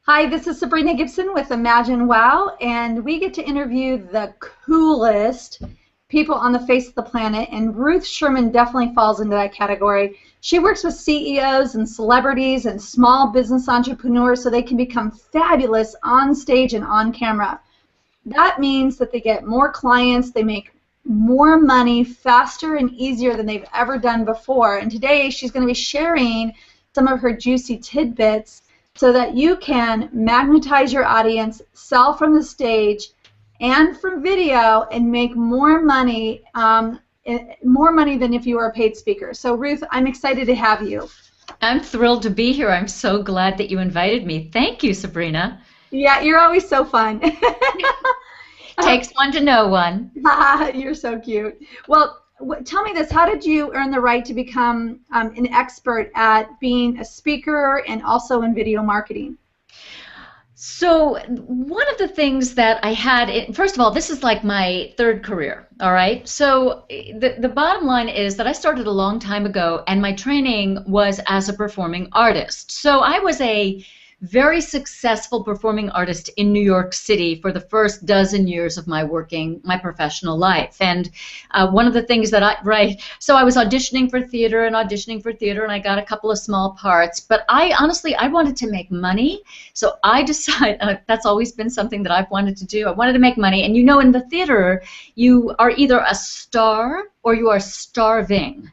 Hi, this is Sabrina Gibson with Imagine Wow, and we get to interview the coolest people on the face of the planet, and Ruth Sherman definitely falls into that category. She works with CEOs and celebrities and small business entrepreneurs so they can become fabulous on stage and on camera. That means that they get more clients, they make more money faster and easier than they've ever done before. And today she's going to be sharing some of her juicy tidbits so that you can magnetize your audience, sell from the stage and from video, and make more money than if you were a paid speaker. So Ruth, I'm excited to have you. I'm thrilled to be here. I'm so glad that you invited me. Thank you, Sabrina. Yeah, you're always so fun. Takes one to know one. You're so cute. Well, tell me this. How did you earn the right to become an expert at being a speaker and also in video marketing? So one of the things that I had, first of all, this is like my third career, all right? So the bottom line is that I started a long time ago, and my training was as a performing artist. So I was a very successful performing artist in New York City for the first dozen years of my professional life. And one of the things that so I was auditioning for theater, and I got a couple of small parts, but I wanted to make money. So I decided, that's always been something that I've wanted to do. I wanted to make money, and in the theater, you are either a star or you are starving.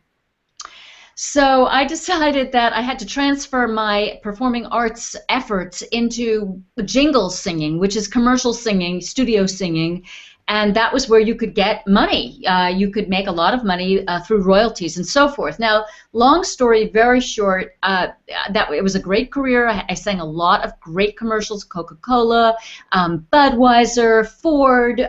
So I decided that I had to transfer my performing arts efforts into jingle singing, which is commercial singing, studio singing, and that was where you could get money. You could make a lot of money through royalties and so forth. Now, long story very short, it was a great career. I sang a lot of great commercials, Coca-Cola, Budweiser, Ford,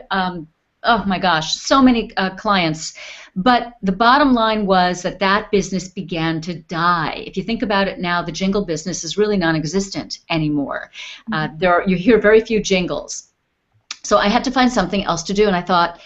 oh my gosh, so many clients. But the bottom line was that business began to die. If you think about it now, the jingle business is really non-existent anymore. You hear very few jingles. So I had to find something else to do, and I thought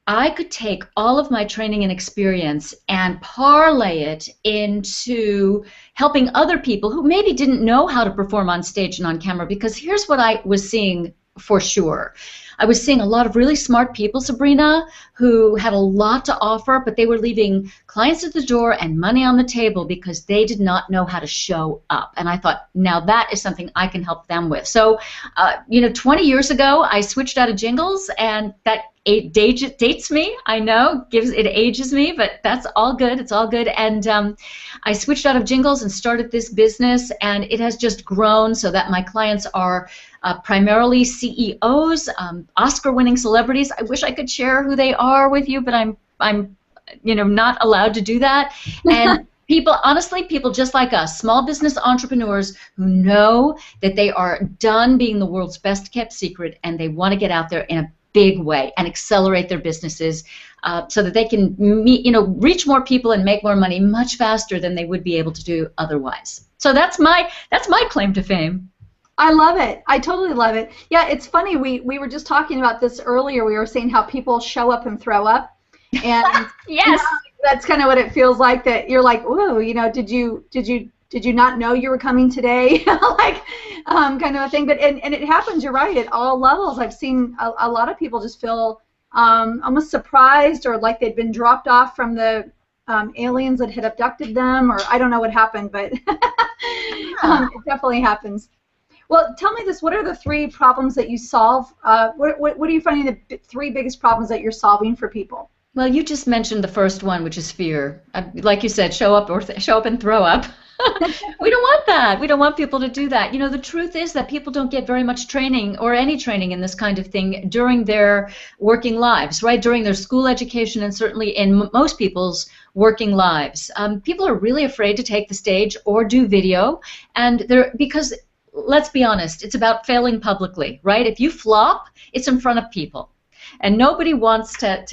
I could take all of my training and experience and parlay it into helping other people who maybe didn't know how to perform on stage and on camera, because here's what I was seeing for sure. I was seeing a lot of really smart people, Sabrina, who had a lot to offer, but they were leaving clients at the door and money on the table because they did not know how to show up. And I thought, now that is something I can help them with. So, 20 years ago, I switched out of jingles, and that dates me, I know, it ages me, but that's all good. It's all good. And I switched out of jingles and started this business, and it has just grown so that my clients are primarily CEOs, Oscar-winning celebrities. I wish I could share who they are with you, but I'm not allowed to do that. And people just like us, small business entrepreneurs who know that they are done being the world's best kept secret, and they want to get out there in a big way and accelerate their businesses so that they can reach more people and make more money much faster than they would be able to do otherwise. So that's my claim to fame. I love it. I totally love it. Yeah, it's funny. We were just talking about this earlier. We were saying how people show up and throw up, and yes, that's kind of what it feels like. That you're like, whoa, did you not know you were coming today? Kind of a thing. But and it happens. You're right, at all levels. I've seen a lot of people just feel almost surprised, or like they'd been dropped off from the aliens that had abducted them, or I don't know what happened, but it definitely happens. Well, tell me this. What are the three problems that you solve? What are you finding the three biggest problems that you're solving for people? Well, you just mentioned the first one, which is fear. Like you said, show up and throw up. We don't want that. We don't want people to do that. The truth is that people don't get very much training or any training in this kind of thing during their working lives, right? During their school education, and certainly in most people's working lives. People are really afraid to take the stage or do video, and because let's be honest, it's about failing publicly, right? If you flop, it's in front of people. And nobody wants to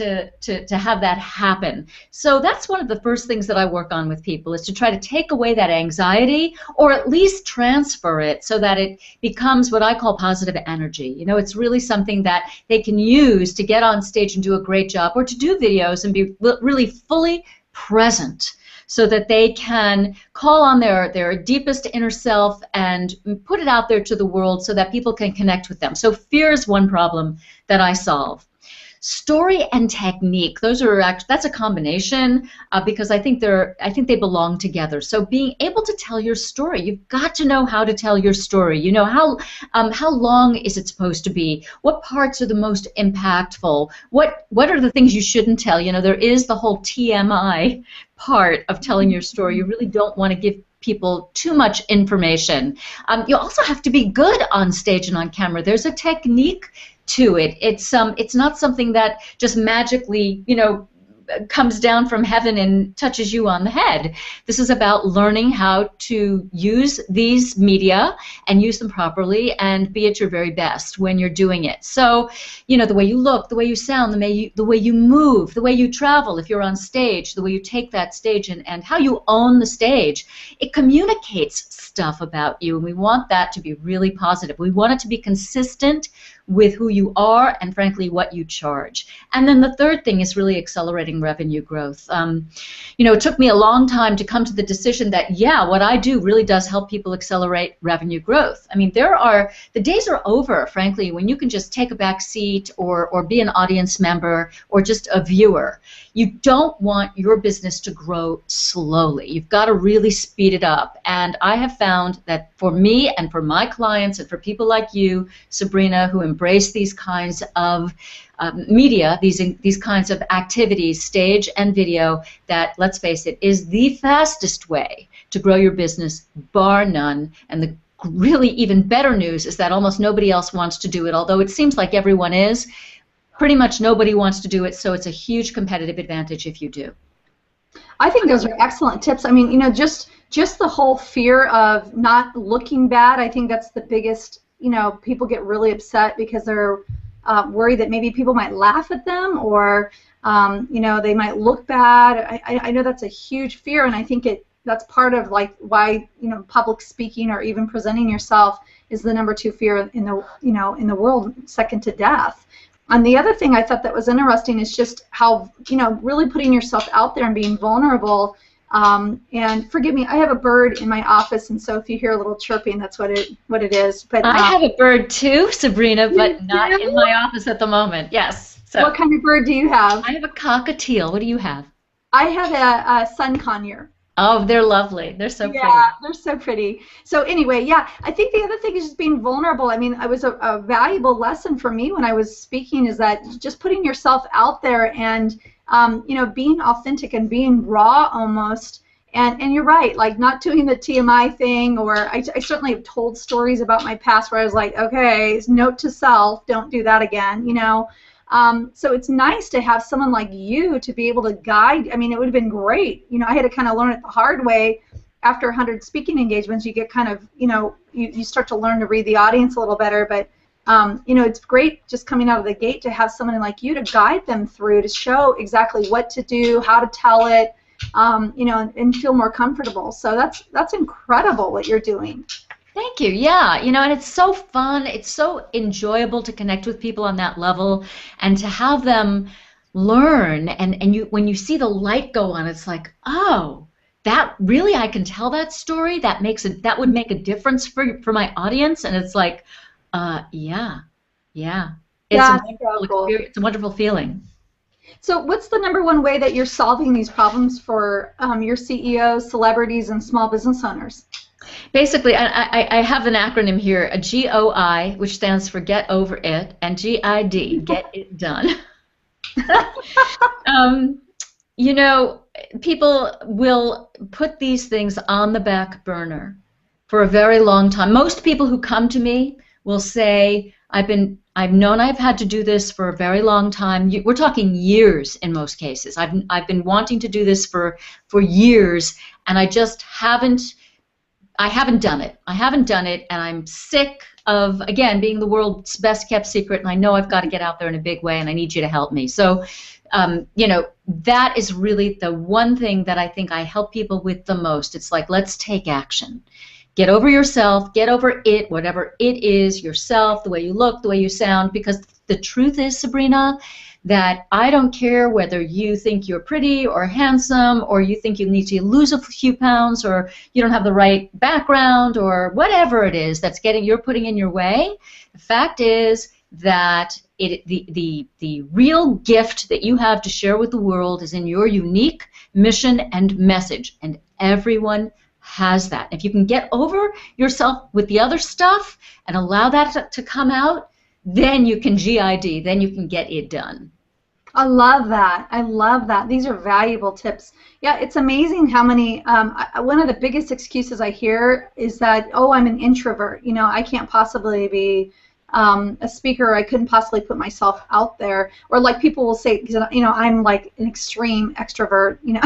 have that happen. So that's one of the first things that I work on with people, is to try to take away that anxiety, or at least transfer it so that it becomes what I call positive energy. It's really something that they can use to get on stage and do a great job, or to do videos and be really fully present. so that they can call on their deepest inner self and put it out there to the world so that people can connect with them. So fear is one problem that I solve. Story and technique, that's a combination because I think they belong together. So being able to tell your story, you've got to know how to tell your story. You know, how long is it supposed to be? What parts are the most impactful? What are the things you shouldn't tell? You know, there is the whole TMI part of telling your story. You really don't want to give people too much information. You also have to be good on stage and on camera. There's a technique to it. It's not something that just magically, you know, comes down from heaven and touches you on the head. This is about learning how to use these media and use them properly and be at your very best when you're doing it. So, you know, the way you look, the way you sound, the way you move, the way you travel, if you're on stage, the way you take that stage and how you own the stage, it communicates stuff about you, and we want that to be really positive. We want it to be consistent with who you are and, frankly, what you charge. And then the third thing is really accelerating revenue growth. You know, it took me a long time to come to the decision that, yeah, what I do really does help people accelerate revenue growth. I mean, the days are over, frankly, when you can just take a back seat or be an audience member or just a viewer. You don't want your business to grow slowly. You've got to really speed it up. And I have found that for me and for my clients and for people like you, Sabrina, who embrace these kinds of media, these kinds of activities, stage and video, that, let's face it, is the fastest way to grow your business, bar none. And the really even better news is that almost nobody else wants to do it, although it seems like everyone is. Pretty much nobody wants to do it, so it's a huge competitive advantage if you do. I think those are excellent tips. I mean, you know, just the whole fear of not looking bad, I think that's the biggest, you know, people get really upset because they're worried that maybe people might laugh at them or, you know, they might look bad. I know that's a huge fear, and I think that's part of like why, you know, public speaking or even presenting yourself is the #2 fear in the, you know, in the world, second to death. And the other thing I thought that was interesting is just how, you know, really putting yourself out there and being vulnerable. And forgive me, I have a bird in my office, and so if you hear a little chirping, that's what it is. But I have a bird too, Sabrina, but not in my office at the moment. Yes. So what kind of bird do you have? I have a cockatiel. What do you have? I have a sun conure. Oh, they're lovely. They're so pretty. Yeah, they're so pretty. So anyway, yeah, I think the other thing is just being vulnerable. I mean, it was a valuable lesson for me when I was speaking, is that just putting yourself out there and, you know, being authentic and being raw almost. And you're right, like not doing the TMI thing, or I certainly have told stories about my past where I was like, okay, note to self, don't do that again, you know. So it's nice to have someone like you to be able to guide. I mean, it would have been great. You know, I had to kind of learn it the hard way. After 100 speaking engagements, you get kind of, you know, you start to learn to read the audience a little better. But, you know, it's great just coming out of the gate to have someone like you to guide them through, to show exactly what to do, how to tell it, you know, and feel more comfortable. So that's incredible what you're doing. Thank you. Yeah, you know, and it's so fun. It's so enjoyable to connect with people on that level and to have them learn. And you, when you see the light go on, it's like, oh, that really, I can tell that story. That would make a difference for my audience. And it's like, yeah. It's a wonderful feeling. So what's the #1 way that you're solving these problems for your CEOs, celebrities, and small business owners? Basically, I have an acronym here, a GOI, which stands for Get Over It, and GID, Get It Done. You know, people will put these things on the back burner for a very long time. Most people who come to me will say, I've known I've had to do this for a very long time. We're talking years in most cases. I've been wanting to do this for years, and I just haven't done it. I haven't done it, and I'm sick of, again, being the world's best kept secret, and I know I've got to get out there in a big way, and I need you to help me. So, you know, that is really the one thing that I think I help people with the most. It's like, let's take action. Get over yourself, get over it, whatever it is, yourself, the way you look, the way you sound, because the truth is, Sabrina, that I don't care whether you think you're pretty or handsome, or you think you need to lose a few pounds, or you don't have the right background, or whatever it is that's you're putting in your way. The fact is that the real gift that you have to share with the world is in your unique mission and message, and everyone has that. If you can get over yourself with the other stuff and allow that to come out, then you can GID, then you can get it done. I love that. I love that. These are valuable tips. Yeah, it's amazing how many, one of the biggest excuses I hear is that, oh, I'm an introvert. You know, I can't possibly be a speaker. I couldn't possibly put myself out there. Or like people will say, you know, I'm like an extreme extrovert, you know.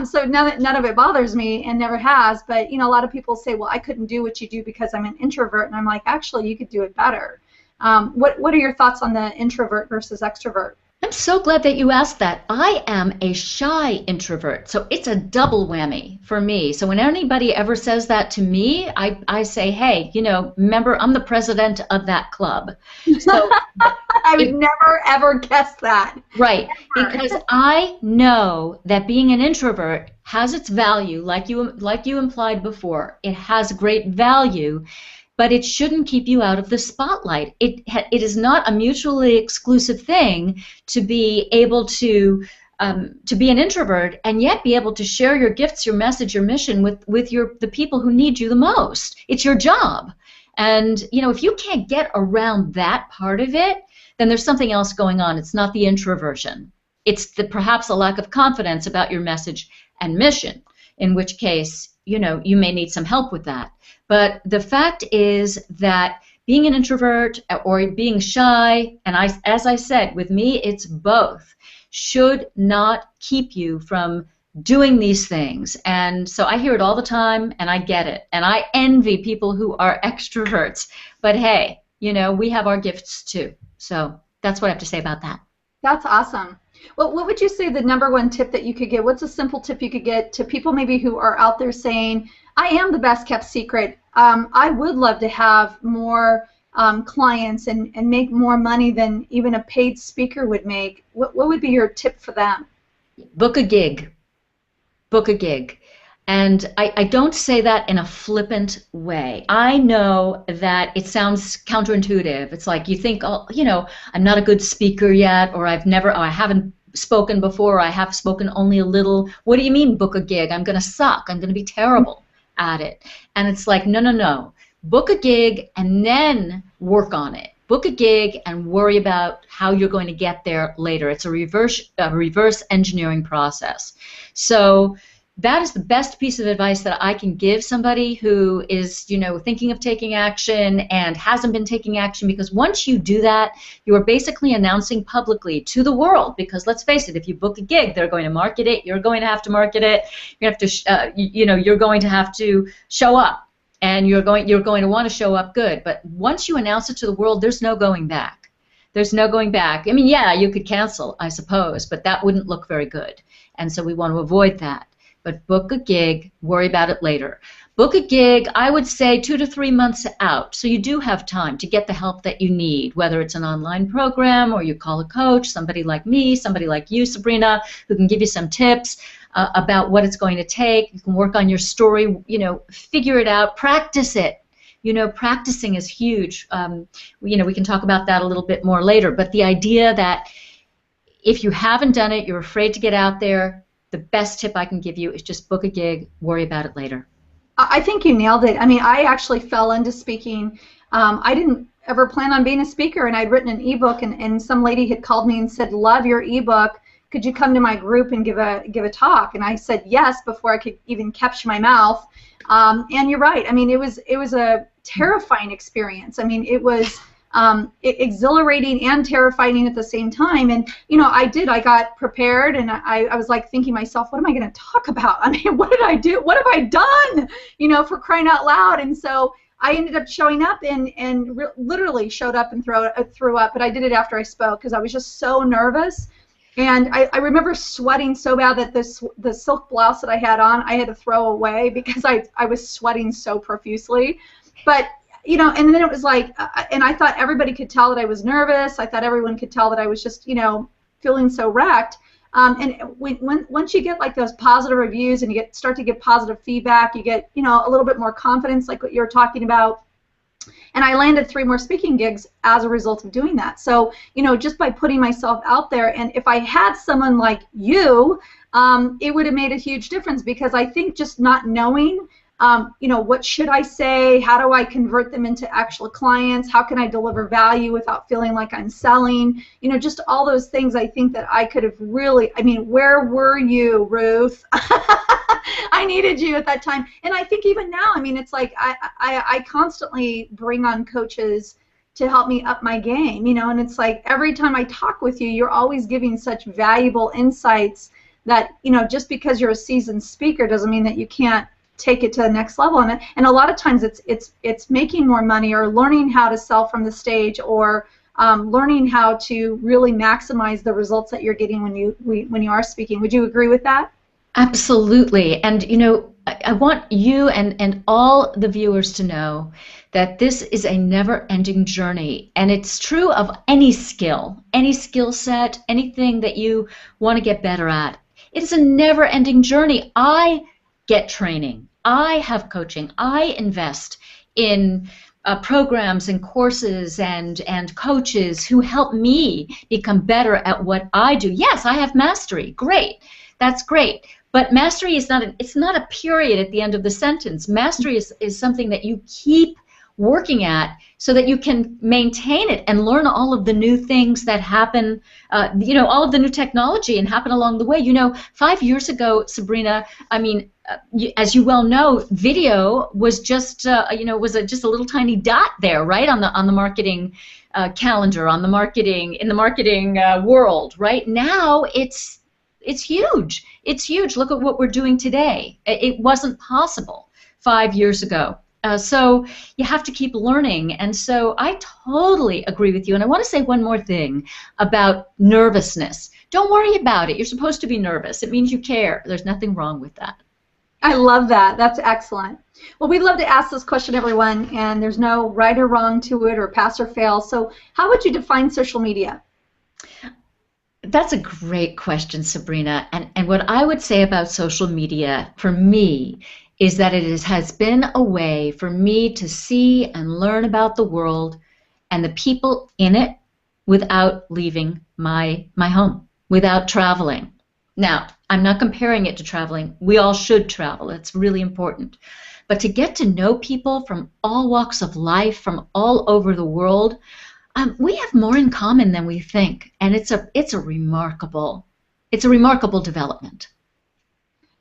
So none of it bothers me and never has. But, you know, a lot of people say, well, I couldn't do what you do because I'm an introvert. And I'm like, actually, you could do it better. What are your thoughts on the introvert versus extrovert? I'm so glad that you asked that. I am a shy introvert, so it's a double whammy for me. So when anybody ever says that to me, I say, hey, you know, remember, I'm the president of that club. So I would never, ever guess that. Right, Never. because I know that being an introvert has its value, like you implied before. It has great value. But it shouldn't keep you out of the spotlight. It is not a mutually exclusive thing to be able to be an introvert and yet be able to share your gifts, your message, your mission with the people who need you the most. It's your job. And you know, if you can't get around that part of it, then there's something else going on. It's not the introversion. It's perhaps a lack of confidence about your message and mission, in which case, you know, you may need some help with that. But the fact is that being an introvert or being shy, and as I said, with me, it's both, should not keep you from doing these things. And so I hear it all the time, and I get it. And I envy people who are extroverts. But hey, you know, we have our gifts too. So that's what I have to say about that. That's awesome. Well, what would you say the #1 tip that you could get? What's a simple tip you could get to people maybe who are out there saying, I am the best kept secret. I would love to have more clients and make more money than even a paid speaker would make. What would be your tip for them? Book a gig. Book a gig. And I don't say that in a flippant way. I know that it sounds counterintuitive. It's like you think, oh, you know, I'm not a good speaker yet, or I haven't spoken before, or I have spoken only a little. What do you mean book a gig? I'm going to suck. I'm going to be terrible at it. And it's like, no, no, no. Book a gig and then work on it. Book a gig and worry about how you're going to get there later. It's a reverse engineering process. So that is the best piece of advice that I can give somebody who is, you know, thinking of taking action and hasn't been taking action, because once you do that, you are basically announcing publicly to the world, because let's face it, if you book a gig, they're going to market it, you're going to have to market it, you have to, you're going to have to show up, and you're going to want to show up good. But once you announce it to the world, there's no going back. There's no going back. I mean, yeah, you could cancel, I suppose, but that wouldn't look very good, and so we want to avoid that. But book a gig, worry about it later. Book a gig, I would say 2 to 3 months out, so you do have time to get the help that you need, whether it's an online program or you call a coach, somebody like me, somebody like you, Sabrina, who can give you some tips about what it's going to take. You can work on your story, you know, figure it out, practice it. You know, practicing is huge. You know, we can talk about that a little bit more later, but the idea that if you haven't done it, you're afraid to get out there, the best tip I can give you is just book a gig, worry about it later. I think you nailed it. I mean, I actually fell into speaking. I didn't ever plan on being a speaker, and I'd written an ebook, and some lady had called me and said, love your ebook. Could you come to my group and give a talk? And I said yes before I could even catch my mouth. And you're right. I mean, it was a terrifying experience. I mean, it was exhilarating and terrifying at the same time. And you know, I got prepared, and I was like thinking to myself, what am I going to talk about? I mean, what did I do? What have I done? You know, for crying out loud. And so I ended up showing up and literally showed up and threw up. But I did it after I spoke because I was just so nervous. And I remember sweating so bad that the silk blouse that I had on, I had to throw away because I was sweating so profusely. But and then it was like, and I thought everybody could tell that I was nervous. I thought everyone could tell that I was just, feeling so wrecked. And once you get like those positive reviews and you start to get positive feedback, you get, a little bit more confidence, like what you were talking about. And I landed 3 more speaking gigs as a result of doing that. So, just by putting myself out there, and if I had someone like you, it would have made a huge difference, because I think just not knowing, what should I say? How do I convert them into actual clients? How can I deliver value without feeling like I'm selling? Just all those things. I think that I could have really, where were you, Ruth? I needed you at that time. And I think even now, it's like I constantly bring on coaches to help me up my game, and it's like every time I talk with you, you're always giving such valuable insights that, just because you're a seasoned speaker doesn't mean that you can't take it to the next level. And a lot of times it's making more money, or learning how to sell from the stage, or learning how to really maximize the results that you're getting when you are speaking. Would you agree with that? Absolutely. And I want you and all the viewers to know that this is a never-ending journey, and it's true of any skill set, anything that you want to get better at. It is a never-ending journey. I get training. I have coaching. I invest in programs and courses and coaches who help me become better at what I do. Yes, I have mastery. Great. That's great. But mastery is it's not a period at the end of the sentence. Mastery is something that you keep working at so that you can maintain it and learn all of the new things that happen, all of the new technology and happen along the way. 5 years ago, Sabrina, as you well know, video was just, just a little tiny dot there, right, on the marketing calendar, in the marketing world. Right now, it's huge. It's huge. Look at what we're doing today. It wasn't possible 5 years ago. So you have to keep learning. And so I totally agree with you. And I want to say one more thing about nervousness. Don't worry about it. You're supposed to be nervous. It means you care. There's nothing wrong with that. I love that. That's excellent. Well, we'd love to ask this question, everyone, and there's no right or wrong to it, or pass or fail. So how would you define social media? That's a great question, Sabrina. And what I would say about social media, for me, is that it has been a way for me to see and learn about the world and the people in it without leaving my home, without traveling. Now, I'm not comparing it to traveling. We all should travel. It's really important. But to get to know people from all walks of life, from all over the world, we have more in common than we think, and it's a remarkable development.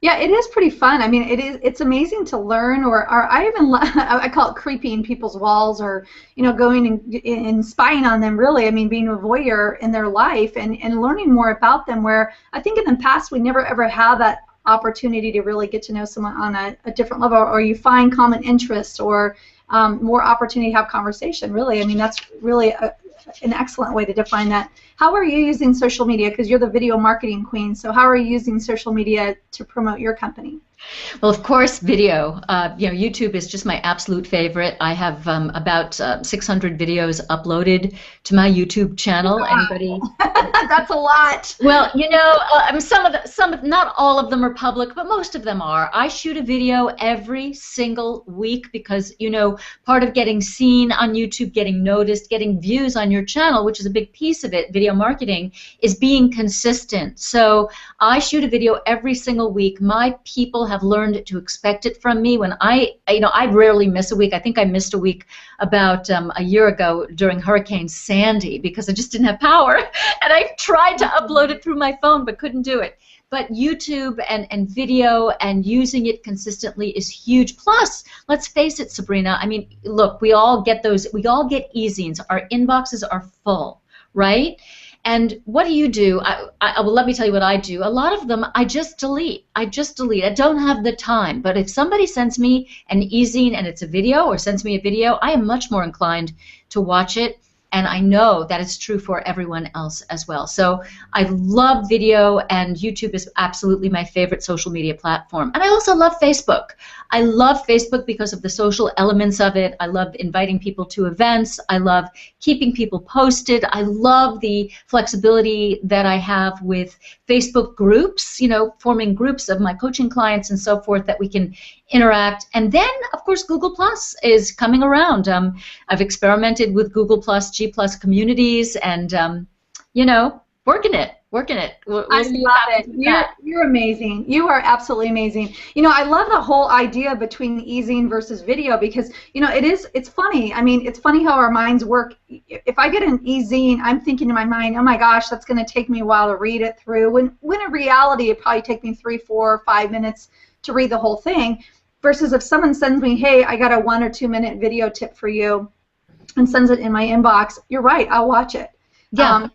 Yeah, it is pretty fun. It's amazing to learn, or I call it creeping people's walls, or going and spying on them, really. Being a voyeur in their life and learning more about them, where I think in the past we never ever had that opportunity to really get to know someone on a different level, or you find common interests, or more opportunity to have conversation, really. That's really an excellent way to define that. How are you using social media? Because you're the video marketing queen, so how are you using social media to promote your company? Well, of course, video. YouTube is just my absolute favorite. I have about 600 videos uploaded to my YouTube channel. Wow. Anybody? That's a lot. Well, not all of them are public, but most of them are. I shoot a video every single week because, part of getting seen on YouTube, getting noticed, getting views on your channel, which is a big piece of it, video marketing, is being consistent. So I shoot a video every single week. My people have learned to expect it from me. When I rarely miss a week. I think I missed a week about a year ago during Hurricane Sandy because I just didn't have power, and I tried to upload it through my phone but couldn't do it. But YouTube and video and using it consistently is huge. Plus, let's face it, Sabrina, look, we all get e-zines. Our inboxes are full, right? And what do you do? Well, let me tell you what I do. A lot of them I just delete. I don't have the time. But if somebody sends me an e-zine and it's a video, or sends me a video, I am much more inclined to watch it and I know that it's true for everyone else as well. So I love video, and YouTube is absolutely my favorite social media platform. And I also love Facebook. I love Facebook because of the social elements of it. I love inviting people to events. I love keeping people posted. I love the flexibility that I have with Facebook groups, you know, forming groups of my coaching clients and so forth that we can interact. And then, of course, Google Plus is coming around. I've experimented with Google Plus, G Plus communities, and, you know, working it. I love it. You're amazing. You are absolutely amazing. You know, I love the whole idea between e-zine versus video because, you know, it's funny. I mean, it's funny how our minds work. If I get an e-zine, I'm thinking in my mind, oh my gosh, that's going to take me a while to read it through. When in reality, it probably take me 3, 4, 5 minutes to read the whole thing. Versus if someone sends me, hey, I got a 1 or 2 minute video tip for you, and sends it in my inbox, you're right, I'll watch it. Yeah.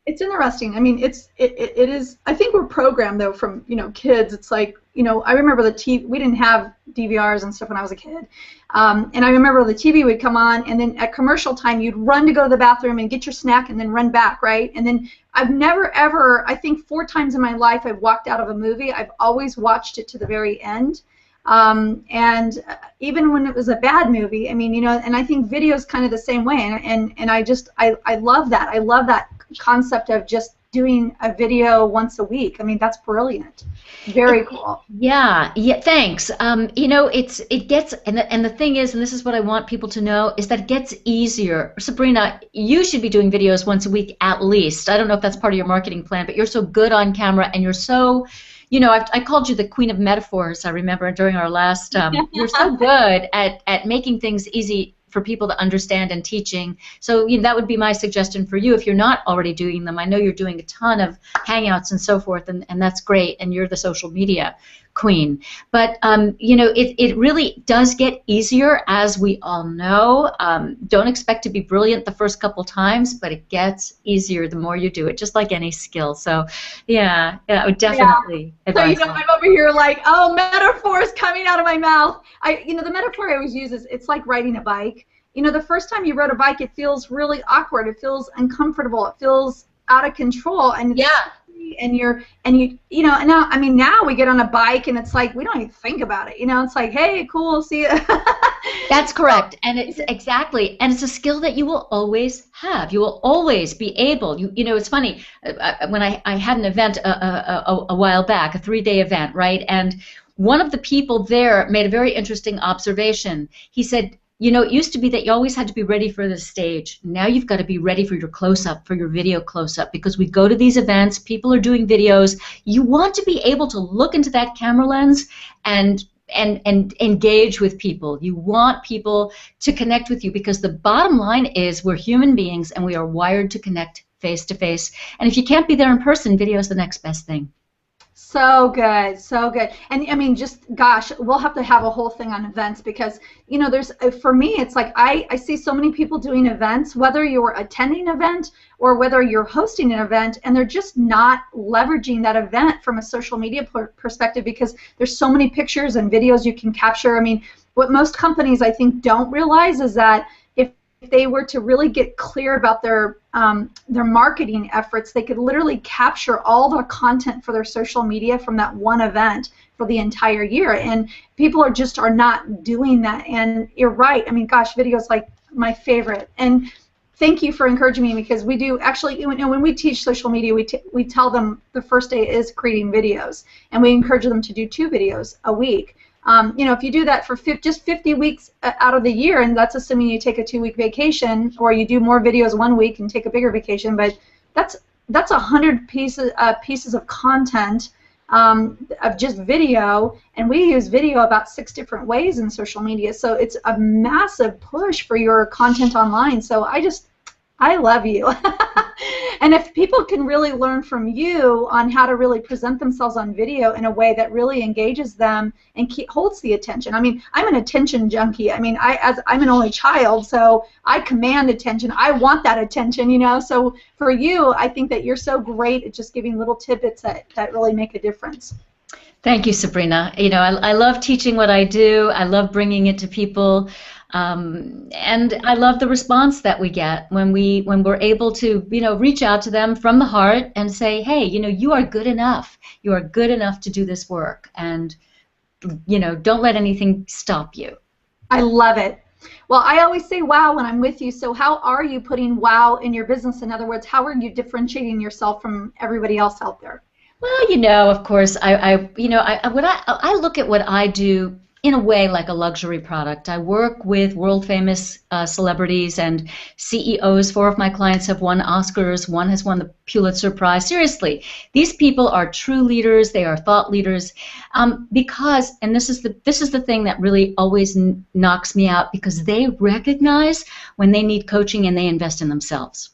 It's interesting. I mean, it is. I think we're programmed though from, you know, kids. It's like, you know, I remember the TV. We didn't have DVRs and stuff when I was a kid, and I remember the TV would come on, and then at commercial time you'd run to go to the bathroom and get your snack, and then run back, right? And then I've never ever. I think 4 times in my life I've walked out of a movie. I've always watched it to the very end. And even when it was a bad movie, I mean, you know, and I think video is kind of the same way, and I love that. I love that concept of just doing a video once a week. I mean, that's brilliant. Very cool. Yeah, thanks. You know, it gets, and the thing is, and this is what I want people to know, is that it gets easier. Sabrina, you should be doing videos once a week at least. I don't know if that's part of your marketing plan, but you're so good on camera, and you're so, you know, I called you the queen of metaphors, I remember, during our last, you're so good at making things easy for people to understand and teaching. So, you know, that would be my suggestion for you if you're not already doing them. I know you're doing a ton of Hangouts and so forth, and that's great, and you're the social media queen. But, you know, it really does get easier, as we all know. Don't expect to be brilliant the first couple times, but it gets easier the more you do it, just like any skill. So, yeah, I would definitely advise So, you know, I'm over here like, oh, metaphors coming out of my mouth. You know, the metaphor I always use is, it's like riding a bike. You know, the first time you rode a bike, it feels really awkward. It feels uncomfortable. It feels out of control. And you know, and now, I mean, now we get on a bike and it's like we don't even think about it. You know, it's like, hey, cool, see ya. That's correct, and it's exactly, and it's a skill that you will always have. You will always be able. You know, it's funny. When I had an event a while back, a 3-day event, right? And one of the people there made a very interesting observation. He said, you know, it used to be that you always had to be ready for the stage. Now you've got to be ready for your close-up, for your video close-up, because we go to these events, people are doing videos. You want to be able to look into that camera lens and engage with people. You want people to connect with you, because the bottom line is we're human beings and we are wired to connect face-to-face. And if you can't be there in person, video is the next best thing. So good, so good. And I mean, just, gosh, we'll have to have a whole thing on events, because, you know, there's, for me, it's like I see so many people doing events, whether you're attending an event or whether you're hosting an event, and they're just not leveraging that event from a social media perspective, because there's so many pictures and videos you can capture. I mean, what most companies, I think, don't realize is that if they were to really get clear about their marketing efforts, they could literally capture all the content for their social media from that one event for the entire year. And people are not doing that. And you're right. I mean, gosh, video is like my favorite. And thank you for encouraging me, because we do actually, you know, when we teach social media, we tell them the first day is creating videos, and we encourage them to do 2 videos a week. You know, if you do that for just 50 weeks out of the year, and that's assuming you take a 2-week vacation, or you do more videos 1 week and take a bigger vacation, but that's 100 pieces of content of just video, and we use video about 6 different ways in social media, so it's a massive push for your content online. So I love you. And if people can really learn from you on how to really present themselves on video in a way that really engages them and holds the attention. I mean, I'm an attention junkie. I mean, I'm an only child, so I command attention. I want that attention, you know. So for you, I think that you're so great at just giving little tidbits that really make a difference. Thank you, Sabrina. You know, I love teaching what I do. I love bringing it to people. And I love the response that we get when we're able to, reach out to them from the heart and say, hey, you are good enough. You are good enough to do this work. And, don't let anything stop you. I love it. Well, I always say wow when I'm with you. So how are you putting wow in your business? In other words, how are you differentiating yourself from everybody else out there? Well, of course, I look at what I do in a way like a luxury product. I work with world famous celebrities and CEOs. Four of my clients have won Oscars. One has won the Pulitzer Prize. Seriously, these people are true leaders. They are thought leaders, because, and this is the thing that really always knocks me out, because they recognize when they need coaching and they invest in themselves.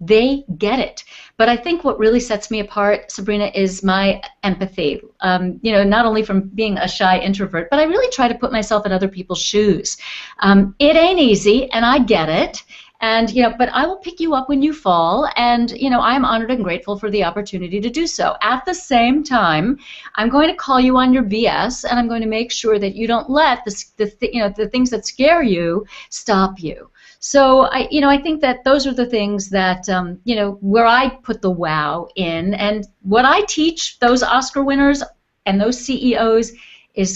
They get it. But I think what really sets me apart, Sabrina, is my empathy. Not only from being a shy introvert, but I really try to put myself in other people's shoes. It ain't easy, and I get it. And, but I will pick you up when you fall, and, I'm honored and grateful for the opportunity to do so. At the same time, I'm going to call you on your BS, and I'm going to make sure that you don't let the things that scare you stop you. So I think that those are the things that where I put the wow in, and what I teach those Oscar winners and those CEOs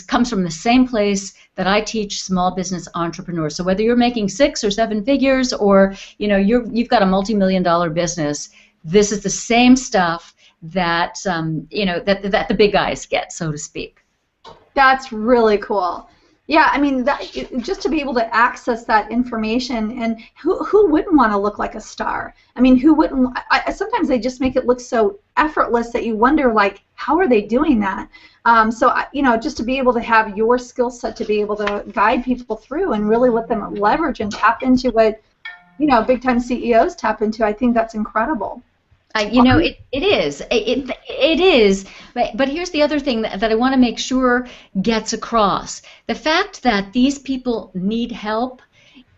comes from the same place that I teach small business entrepreneurs. So whether you're making 6 or 7 figures, or you've got a multi-million-dollar business, this is the same stuff that that the big guys get, so to speak. That's really cool. Yeah, I mean, just to be able to access that information, and who wouldn't want to look like a star? I mean, who wouldn't? Sometimes they just make it look so effortless that you wonder, like, how are they doing that? Just to be able to have your skill set to be able to guide people through and really let them leverage and tap into what, big time CEOs tap into, I think that's incredible. It is. It is. But here's the other thing that I want to make sure gets across. The fact that these people need help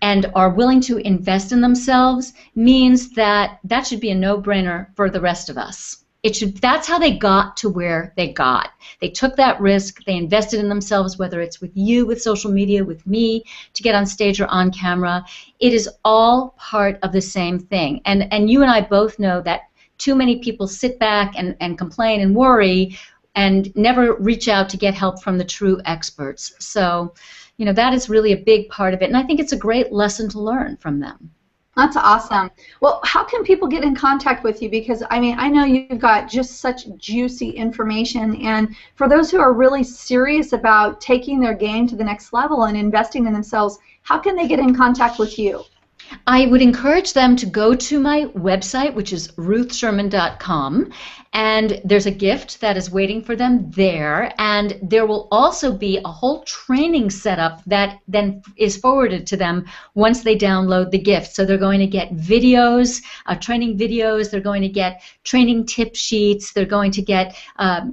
and are willing to invest in themselves means that should be a no-brainer for the rest of us. That's how they got to where they got. They took that risk. They invested in themselves, whether it's with you, with social media, with me, to get on stage or on camera. It is all part of the same thing. And you and I both know that too many people sit back and complain and worry and never reach out to get help from the true experts. So, that is really a big part of it. And I think it's a great lesson to learn from them. That's awesome. Well, how can people get in contact with you? Because, I mean, I know you've got just such juicy information. And for those who are really serious about taking their game to the next level and investing in themselves, how can they get in contact with you? I would encourage them to go to my website, which is ruthsherman.com, and there's a gift that is waiting for them there, and there will also be a whole training setup that then is forwarded to them once they download the gift. So they're going to get videos, training videos, they're going to get training tip sheets, they're going to get,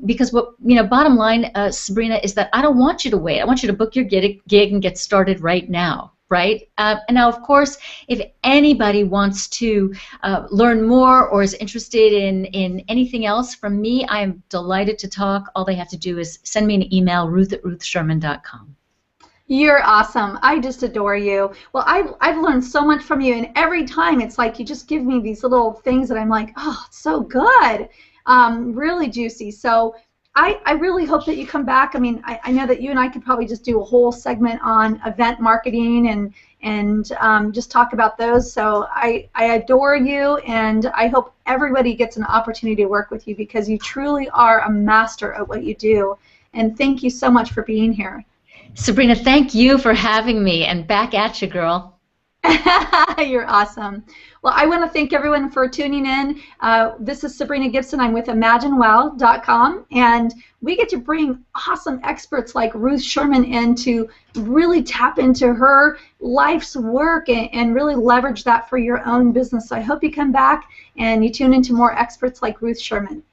because bottom line, Sabrina, is that I don't want you to wait. I want you to book your gig and get started right now. Right? And now, of course, if anybody wants to learn more or is interested in anything else from me, I am delighted to talk. All they have to do is send me an email, ruth@ruthsherman.com. You're awesome. I just adore you. Well, I've learned so much from you, and every time it's like you just give me these little things that I'm like, oh, it's so good. Really juicy. So I really hope that you come back. I mean, I know that you and I could probably just do a whole segment on event marketing and just talk about those. So I adore you, and I hope everybody gets an opportunity to work with you, because you truly are a master at what you do. And thank you so much for being here. Sabrina, thank you for having me, and back at you, girl. You're awesome. Well, I want to thank everyone for tuning in. This is Sabrina Gibson. I'm with ImagineWow.com, and we get to bring awesome experts like Ruth Sherman in to really tap into her life's work and really leverage that for your own business. So I hope you come back and you tune into more experts like Ruth Sherman.